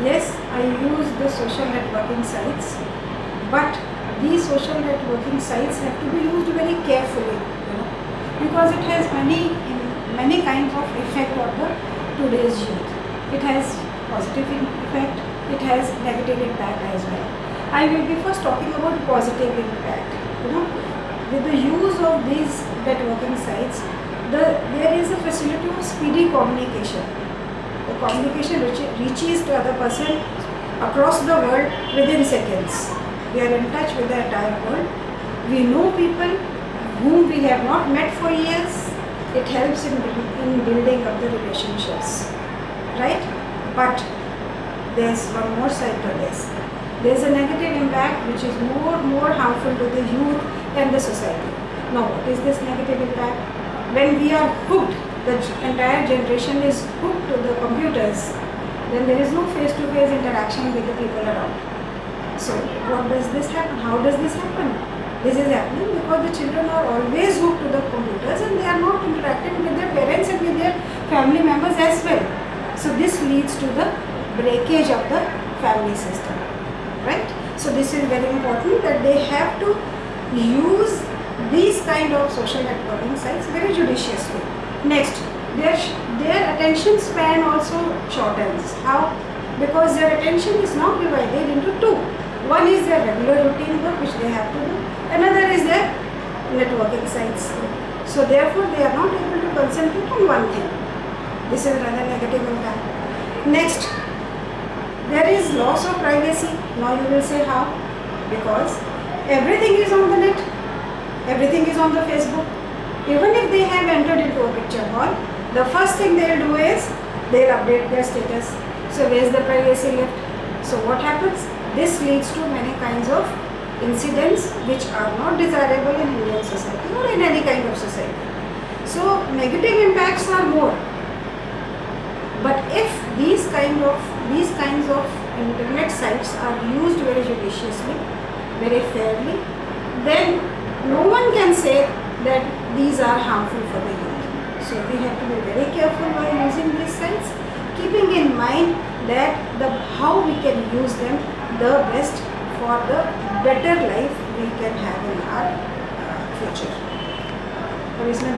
Yes, I use the social networking sites, but these social networking sites have to be used very carefully, because it has many kinds of effect on the today's youth. It has positive effect, it has negative impact as well. I will be first talking about positive impact. With the use of these networking sites, there is a facility of speedy communication. The communication reaches to other person across the world within seconds. We are in touch with the entire world. We know people whom we have not met for years. It helps in building up the relationships, right? But there's one more side to this. There's a negative impact which is more harmful to the youth and the society. Now, what is this negative impact? When we are hooked, the entire generation is hooked to the computers, then there is no face-to-face interaction with the people around. So what does this happen? How does this happen? This is happening because the children are always hooked to the computers and they are not interacting with their parents and with their family members as well. So this leads to the breakage of the family system, right? So this is very important that they have to use these kind of social networking sites very judiciously. Next, their attention span also shortens. How? Because their attention is now divided into two. One is their regular routine work which they have to do. Another is their networking sites. So therefore they are not able to concentrate on one thing. This is another negative impact. Next, there is loss of privacy. Now you will say how? Because everything is on the net. Everything is on the Facebook. Even if they have entered into a picture hall, the first thing they will do is they will update their status. So where is the privacy left? So what happens? This leads to many kinds of incidents which are not desirable in Indian society or in any kind of society. So negative impacts are more. But if these kinds of internet sites are used very judiciously, very fairly, then no one can say that these are harmful for the youth. So we have to be very careful while using these sites, keeping in mind that how we can use them the best for the better life we can have in our future. और इसमें